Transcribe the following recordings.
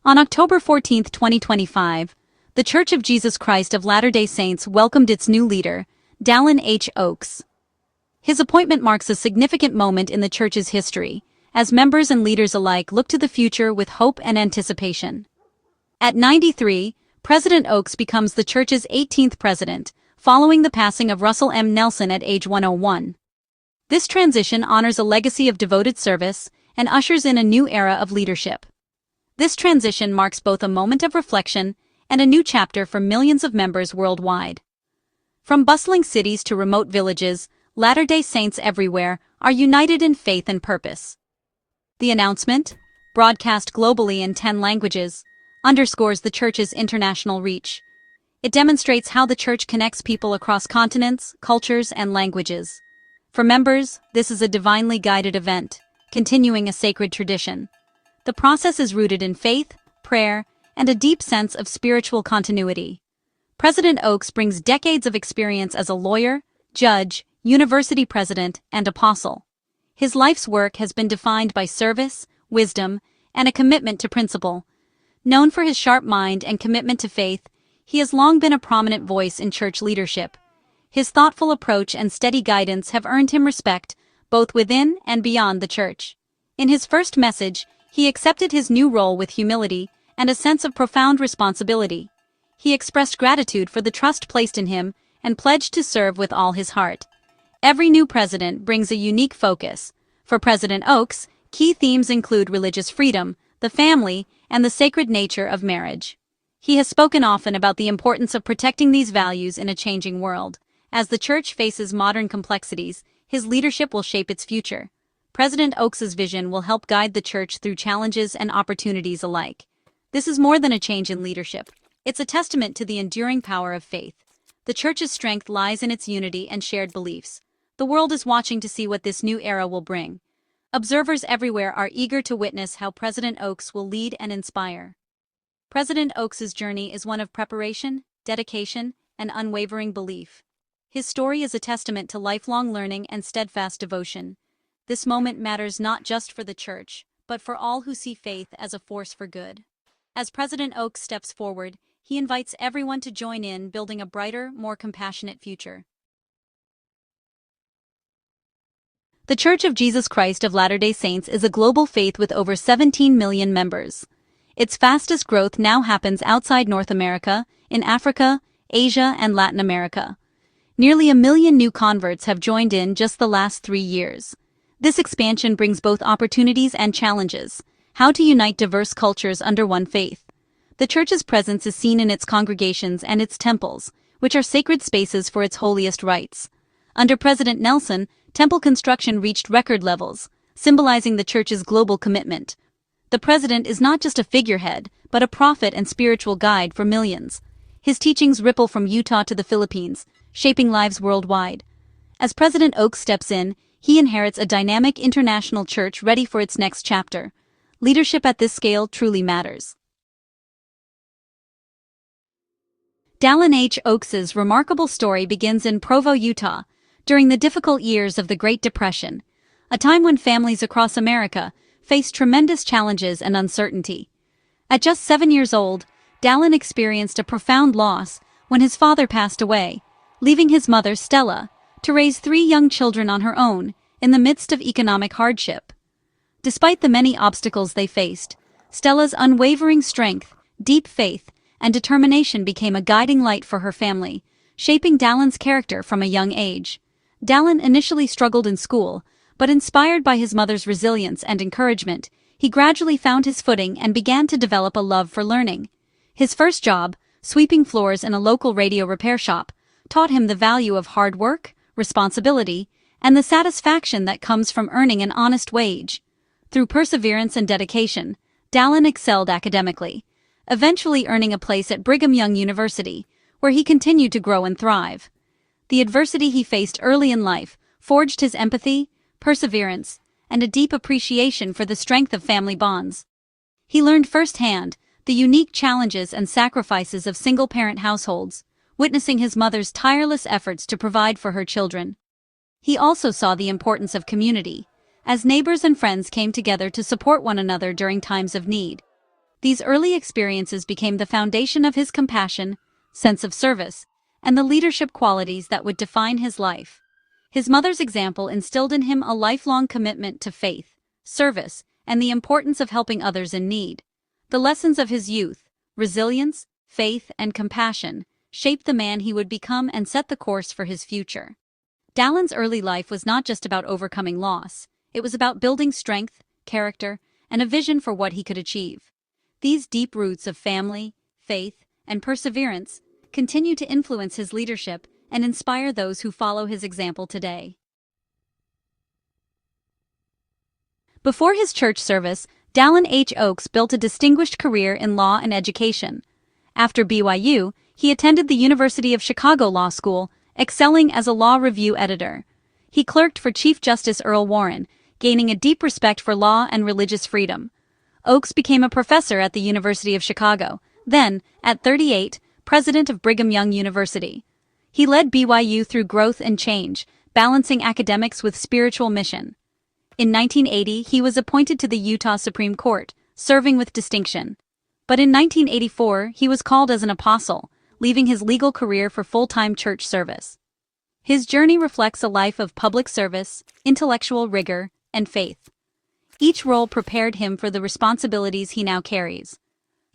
On October 14, 2025, the Church of Jesus Christ of Latter-day Saints welcomed its new leader, Dallin H. His appointment marks a significant moment in the Church's history, as members and leaders alike look to the future with hope and anticipation. At 93, President Oaks becomes the Church's 18th president, following the passing of Russell M. Nelson at age 101. This transition honors a legacy of devoted service and ushers in a new era of leadership. This transition marks both a moment of reflection and a new chapter for millions of members worldwide. From bustling cities to remote villages, Latter-day Saints everywhere are united in faith and purpose. The announcement, broadcast globally in 10 languages, underscores the Church's international reach. It demonstrates how the Church connects people across continents, cultures, and languages. For members, this is a divinely guided event, continuing a sacred tradition. The process is rooted in faith, prayer, and a deep sense of spiritual continuity. President Oaks brings decades of experience as a lawyer, judge, university president, and apostle. His life's work has been defined by service, wisdom, and a commitment to principle. Known for his sharp mind and commitment to faith, he has long been a prominent voice in church leadership. His thoughtful approach and steady guidance have earned him respect, both within and beyond the Church. In his first message, he accepted his new role with humility and a sense of profound responsibility. He expressed gratitude for the trust placed in him and pledged to serve with all his heart. Every new president brings a unique focus. For President Oaks, key themes include religious freedom, the family, and the sacred nature of marriage. He has spoken often about the importance of protecting these values in a changing world. As the Church faces modern complexities, his leadership will shape its future. President Oaks's vision will help guide the Church through challenges and opportunities alike. This is more than a change in leadership. It's a testament to the enduring power of faith. The Church's strength lies in its unity and shared beliefs. The world is watching to see what this new era will bring. Observers everywhere are eager to witness how President Oaks will lead and inspire. President Oaks's journey is one of preparation, dedication, and unwavering belief. His story is a testament to lifelong learning and steadfast devotion. This moment matters not just for the Church, but for all who see faith as a force for good. As President Oaks steps forward, he invites everyone to join in building a brighter, more compassionate future. The Church of Jesus Christ of Latter-day Saints is a global faith with over 17 million members. Its fastest growth now happens outside North America, in Africa, Asia, and Latin America. Nearly 1 million new converts have joined in just the last 3 years. This expansion brings both opportunities and challenges. How to unite diverse cultures under one faith. The Church's presence is seen in its congregations and its temples, which are sacred spaces for its holiest rites. Under President Nelson, temple construction reached record levels, symbolizing the Church's global commitment. The president is not just a figurehead, but a prophet and spiritual guide for millions. His teachings ripple from Utah to the Philippines, shaping lives worldwide. As President Oaks steps in, he inherits a dynamic international church ready for its next chapter. Leadership at this scale truly matters. Dallin H. Oaks's remarkable story begins in Provo, Utah, during the difficult years of the Great Depression, a time when families across America faced tremendous challenges and uncertainty. At just 7 years old, Dallin experienced a profound loss when his father passed away, leaving his mother, Stella, to raise 3 young children on her own in the midst of economic hardship. Despite the many obstacles they faced, Stella's unwavering strength, deep faith, and determination became a guiding light for her family, shaping Dallin's character from a young age. Dallin initially struggled in school, but inspired by his mother's resilience and encouragement, he gradually found his footing and began to develop a love for learning. His first job, sweeping floors in a local radio repair shop, taught him the value of hard work, responsibility, and the satisfaction that comes from earning an honest wage. Through perseverance and dedication, Dallin excelled academically, eventually earning a place at Brigham Young University, where he continued to grow and thrive. The adversity he faced early in life forged his empathy, perseverance, and a deep appreciation for the strength of family bonds. He learned firsthand the unique challenges and sacrifices of single-parent households, witnessing his mother's tireless efforts to provide for her children. He also saw the importance of community, as neighbors and friends came together to support one another during times of need. These early experiences became the foundation of his compassion, sense of service, and the leadership qualities that would define his life. His mother's example instilled in him a lifelong commitment to faith, service, and the importance of helping others in need. The lessons of his youth, resilience, faith, and compassion, shaped the man he would become and set the course for his future. Dallin's early life was not just about overcoming loss, it was about building strength, character, and a vision for what he could achieve. These deep roots of family, faith, and perseverance continue to influence his leadership and inspire those who follow his example today. Before his church service, Dallin H. Oaks built a distinguished career in law and education. After BYU, he attended the University of Chicago Law School, excelling as a law review editor. He clerked for Chief Justice Earl Warren, gaining a deep respect for law and religious freedom. Oaks became a professor at the University of Chicago, then, at 38, president of Brigham Young University. He led BYU through growth and change, balancing academics with spiritual mission. In 1980, he was appointed to the Utah Supreme Court, serving with distinction. But in 1984, he was called as an apostle, leaving his legal career for full-time church service. His journey reflects a life of public service, intellectual rigor, and faith. Each role prepared him for the responsibilities he now carries.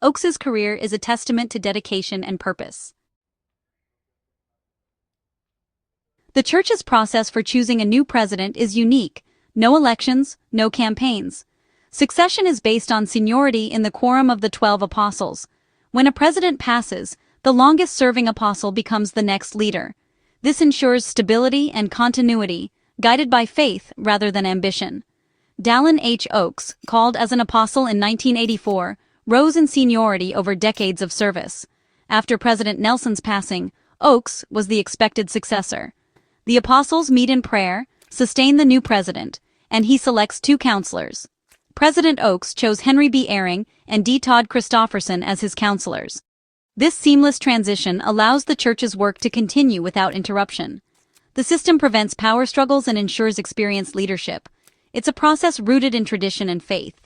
Oaks's career is a testament to dedication and purpose. The church's process for choosing a new president is unique. No elections, no campaigns. Succession is based on seniority in the quorum of the 12 apostles. When a president passes, the longest-serving apostle becomes the next leader. This ensures stability and continuity, guided by faith rather than ambition. Dallin H. Oaks, called as an apostle in 1984, rose in seniority over decades of service. After President Nelson's passing, Oaks was the expected successor. The apostles meet in prayer, sustain the new president, and he selects 2 counselors. President Oaks chose Henry B. Eyring and D. Todd Christofferson as his counselors. This seamless transition allows the church's work to continue without interruption. The system prevents power struggles and ensures experienced leadership. It's a process rooted in tradition and faith.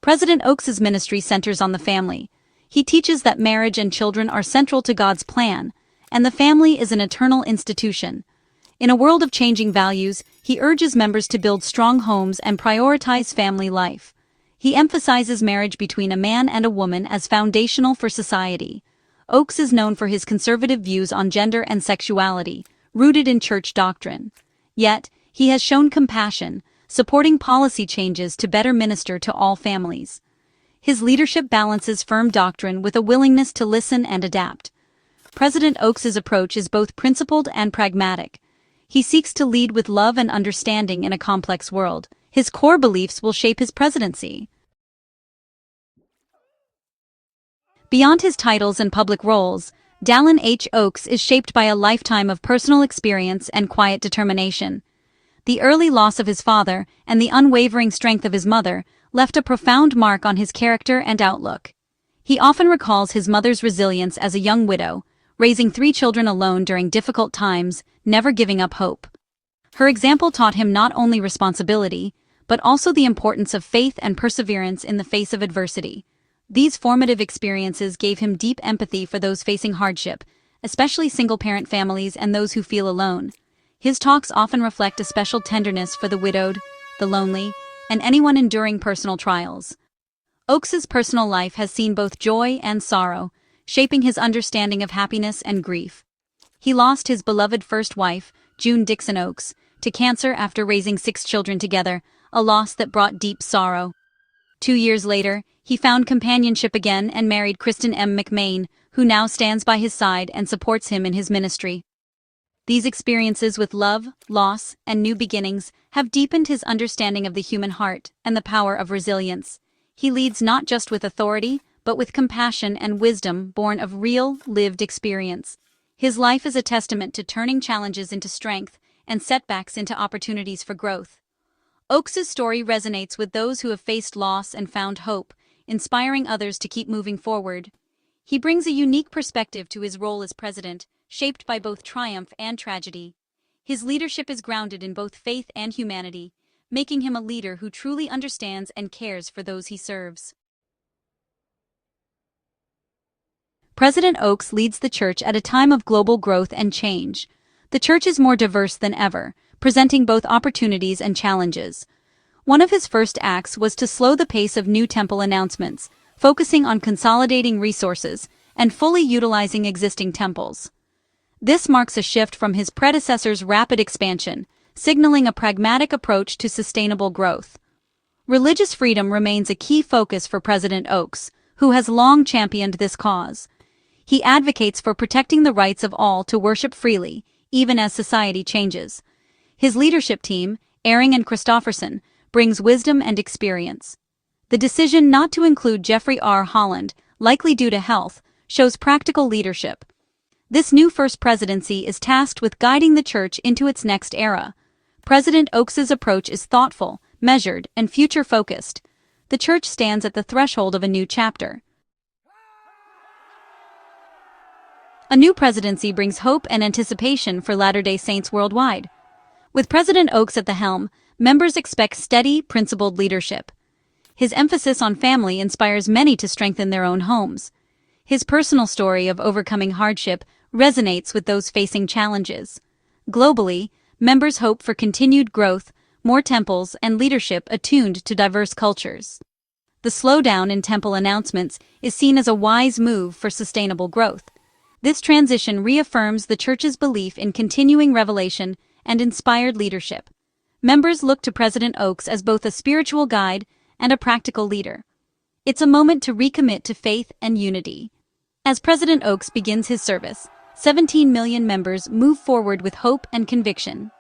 President Oaks's ministry centers on the family. He teaches that marriage and children are central to God's plan, and the family is an eternal institution. In a world of changing values, he urges members to build strong homes and prioritize family life. He emphasizes marriage between a man and a woman as foundational for society. Oaks is known for his conservative views on gender and sexuality, rooted in church doctrine. Yet, he has shown compassion, supporting policy changes to better minister to all families. His leadership balances firm doctrine with a willingness to listen and adapt. President Oaks's approach is both principled and pragmatic. He seeks to lead with love and understanding in a complex world. His core beliefs will shape his presidency. Beyond his titles and public roles, Dallin H. Oaks is shaped by a lifetime of personal experience and quiet determination. The early loss of his father and the unwavering strength of his mother left a profound mark on his character and outlook. He often recalls his mother's resilience as a young widow, raising 3 children alone during difficult times, never giving up hope. Her example taught him not only responsibility, but also the importance of faith and perseverance in the face of adversity. These formative experiences gave him deep empathy for those facing hardship, especially single-parent families and those who feel alone. His talks often reflect a special tenderness for the widowed, the lonely, and anyone enduring personal trials. Oaks's personal life has seen both joy and sorrow, shaping his understanding of happiness and grief. He lost his beloved first wife, June Dixon Oaks, to cancer after raising 6 children together, a loss that brought deep sorrow. 2 years later, he found companionship again and married Kristen M. McMain, who now stands by his side and supports him in his ministry. These experiences with love, loss, and new beginnings have deepened his understanding of the human heart and the power of resilience. He leads not just with authority, but with compassion and wisdom born of real, lived experience. His life is a testament to turning challenges into strength and setbacks into opportunities for growth. Oaks's story resonates with those who have faced loss and found hope, inspiring others to keep moving forward. He brings a unique perspective to his role as president, shaped by both triumph and tragedy. His leadership is grounded in both faith and humanity, making him a leader who truly understands and cares for those he serves. President Oaks leads the church at a time of global growth and change. The church is more diverse than ever, presenting both opportunities and challenges. One of his first acts was to slow the pace of new temple announcements, focusing on consolidating resources and fully utilizing existing temples. This marks a shift from his predecessor's rapid expansion, signaling a pragmatic approach to sustainable growth. Religious freedom remains a key focus for President Oaks, who has long championed this cause. He advocates for protecting the rights of all to worship freely, even as society changes. His leadership team, Ehring and Christofferson, brings wisdom and experience. The decision not to include Jeffrey R. Holland, likely due to health, shows practical leadership. This new first presidency is tasked with guiding the church into its next era. President Oaks's approach is thoughtful, measured, and future-focused. The church stands at the threshold of a new chapter. A new presidency brings hope and anticipation for Latter-day Saints worldwide. With President Oaks at the helm, members expect steady, principled leadership. His emphasis on family inspires many to strengthen their own homes. His personal story of overcoming hardship resonates with those facing challenges. Globally, members hope for continued growth, more temples, and leadership attuned to diverse cultures. The slowdown in temple announcements is seen as a wise move for sustainable growth. This transition reaffirms the church's belief in continuing revelation and inspired leadership. Members look to President Oaks as both a spiritual guide and a practical leader. It's a moment to recommit to faith and unity. As President Oaks begins his service, 17 million members move forward with hope and conviction.